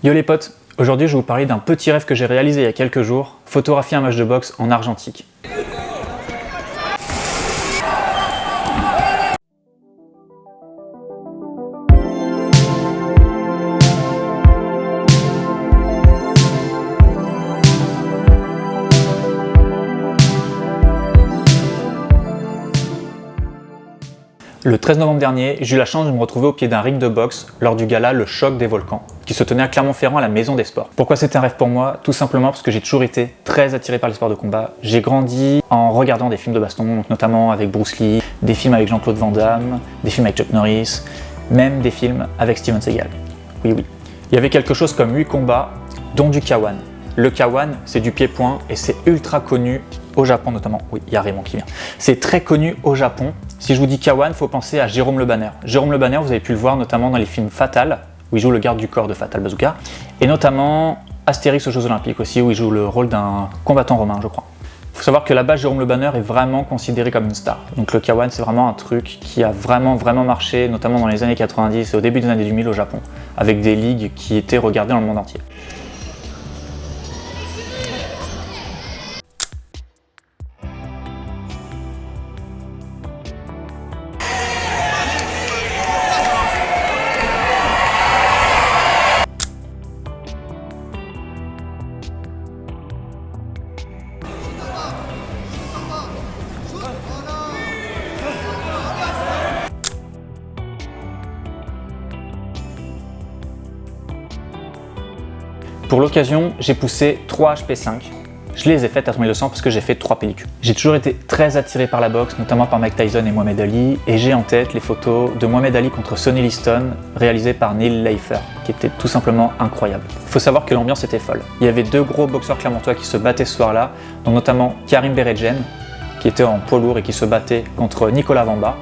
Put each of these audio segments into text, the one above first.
Yo les potes, aujourd'hui je vais vous parler d'un petit rêve que j'ai réalisé il y a quelques jours, photographier un match de boxe en argentique. Le 13 novembre dernier, j'ai eu la chance de me retrouver au pied d'un ring de boxe lors du gala Le Choc des Volcans, qui se tenait à Clermont-Ferrand à la Maison des Sports. Pourquoi c'était un rêve pour moi? Tout simplement parce que j'ai toujours été très attiré par les sports de combat. J'ai grandi en regardant des films de baston, donc notamment avec Bruce Lee, des films avec Jean-Claude Van Damme, des films avec Chuck Norris, même des films avec Steven Seagal. Oui. Il y avait quelque chose comme 8 combats, dont du K1. Le K1, c'est du pied-point et c'est ultra connu au Japon notamment. Oui, il y a Raymond qui vient. C'est très connu au Japon. Si je vous dis K1, il faut penser à Jérôme Le Banner. Jérôme Le Banner, vous avez pu le voir notamment dans les films Fatal, où il joue le garde du corps de Fatal Bazooka, et notamment Astérix aux Jeux Olympiques aussi, où il joue le rôle d'un combattant romain, je crois. Il faut savoir que là-bas, Jérôme Le Banner est vraiment considéré comme une star. Donc le K1, c'est vraiment un truc qui a vraiment marché, notamment dans les années 90 et au début des années 2000 au Japon, avec des ligues qui étaient regardées dans le monde entier. Pour l'occasion, j'ai poussé 3 HP5. Je les ai faites à 3200 parce que j'ai fait 3 pellicules. J'ai toujours été très attiré par la boxe, notamment par Mike Tyson et Mohamed Ali, et j'ai en tête les photos de Mohamed Ali contre Sonny Liston, réalisées par Neil Leifer, qui étaient tout simplement incroyables. Il faut savoir que l'ambiance était folle. Il y avait 2 gros boxeurs clermontois qui se battaient ce soir-là, dont notamment Karim Beredjen, qui était en poids lourd et qui se battait contre Nicolas Vamba.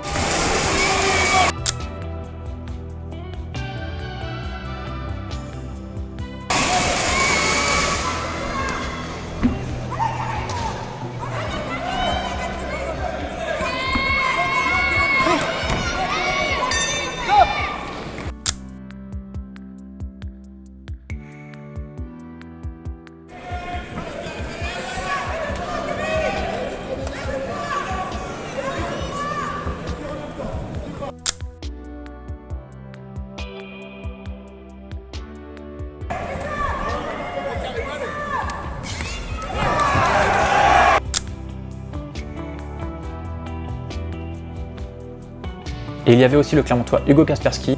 Et il y avait aussi le Clermontois Hugo Kaspersky,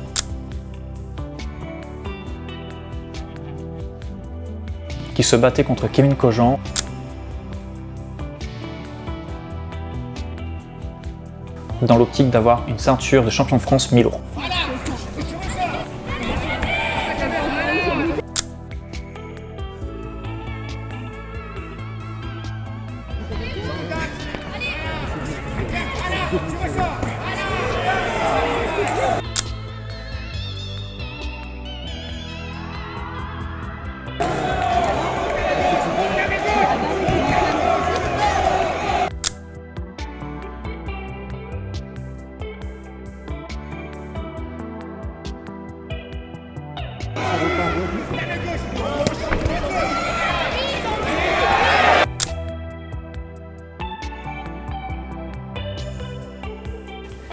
qui se battait contre Kevin Kojand. Dans l'optique d'avoir une ceinture de champion de France mi-lourd.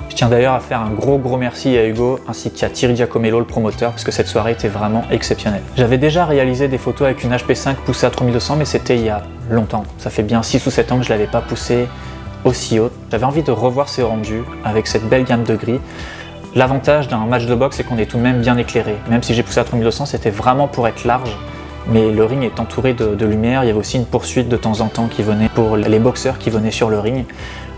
Je tiens d'ailleurs à faire un gros merci à Hugo ainsi qu'à Thierry Giacomello, le promoteur, parce que cette soirée était vraiment exceptionnelle. J'avais déjà réalisé des photos avec une HP5 poussée à 3200, mais c'était il y a longtemps. Ça fait bien 6 ou 7 ans que je ne l'avais pas poussée aussi haute. J'avais envie de revoir ces rendus avec cette belle gamme de gris. L'avantage d'un match de boxe, c'est qu'on est tout de même bien éclairé. Même si j'ai poussé à 3200, c'était vraiment pour être large. Mais le ring est entouré de lumière. Il y avait aussi une poursuite de temps en temps qui venait pour les boxeurs qui venaient sur le ring.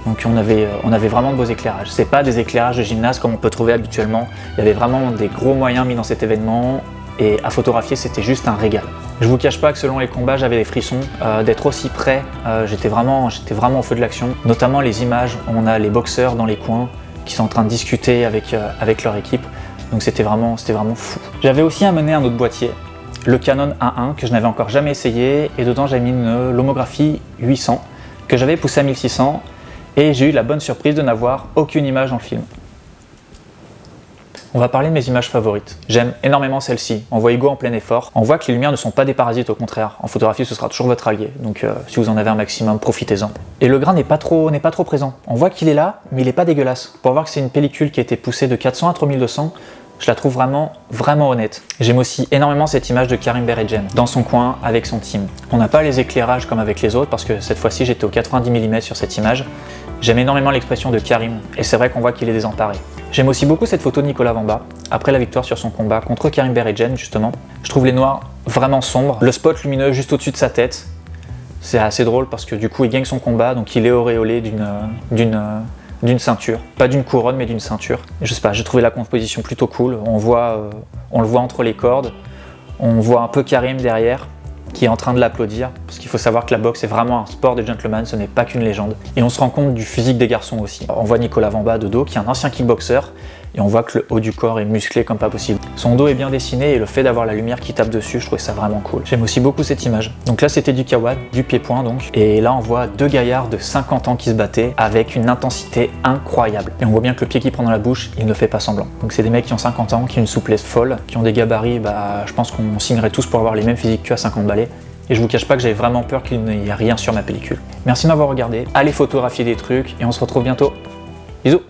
Donc on avait vraiment de beaux éclairages. C'est pas des éclairages de gymnase comme on peut trouver habituellement. Il y avait vraiment des gros moyens mis dans cet événement et à photographier c'était juste un régal. Je vous cache pas que selon les combats j'avais des frissons. D'être aussi près, j'étais vraiment au feu de l'action. Notamment les images où on a les boxeurs dans les coins qui sont en train de discuter avec leur équipe. Donc c'était vraiment fou. J'avais aussi amené un autre boîtier, le Canon 1.1 que je n'avais encore jamais essayé, et dedans j'avais mis une lomographie 800 que j'avais poussé à 1600. Et j'ai eu la bonne surprise de n'avoir aucune image dans le film. On va parler de mes images favorites. J'aime énormément celle-ci. On voit Hugo en plein effort. On voit que les lumières ne sont pas des parasites, au contraire. En photographie, ce sera toujours votre allié. Donc si vous en avez un maximum, profitez-en. Et le grain n'est pas trop présent. On voit qu'il est là, mais il n'est pas dégueulasse. Pour voir que c'est une pellicule qui a été poussée de 400 à 3200, je la trouve vraiment honnête. J'aime aussi énormément cette image de Karim Beredjen, dans son coin, avec son team. On n'a pas les éclairages comme avec les autres, parce que cette fois-ci, j'étais au 90 mm sur cette image. J'aime énormément l'expression de Karim, et c'est vrai qu'on voit qu'il est désemparé. J'aime aussi beaucoup cette photo de Nicolas Vamba, après la victoire sur son combat contre Karim Beredjen, justement. Je trouve les noirs vraiment sombres, le spot lumineux juste au-dessus de sa tête. C'est assez drôle parce que du coup, il gagne son combat, donc il est auréolé d'une ceinture. Pas d'une couronne, mais d'une ceinture. Je sais pas, j'ai trouvé la composition plutôt cool. On le voit entre les cordes, on voit un peu Karim derrière, qui est en train de l'applaudir, parce qu'il faut savoir que la boxe est vraiment un sport de gentleman, ce n'est pas qu'une légende. Et on se rend compte du physique des garçons aussi. On voit Nicolas Vamba de dos, qui est un ancien kickboxer, et on voit que le haut du corps est musclé comme pas possible. Son dos est bien dessiné, et le fait d'avoir la lumière qui tape dessus, je trouvais ça vraiment cool. J'aime aussi beaucoup cette image. Donc là, c'était du Kawad, du pied-point donc, et là on voit deux gaillards de 50 ans qui se battaient, avec une intensité incroyable. Et on voit bien que le pied qui prend dans la bouche, il ne fait pas semblant. Donc c'est des mecs qui ont 50 ans, qui ont une souplesse folle, qui ont des gabarits, je pense qu'on signerait tous pour avoir les mêmes physiques qu'eux à 50 balais. Et je vous cache pas que j'avais vraiment peur qu'il n'y ait rien sur ma pellicule. Merci de m'avoir regardé, allez photographier des trucs, et on se retrouve bientôt. Bisous!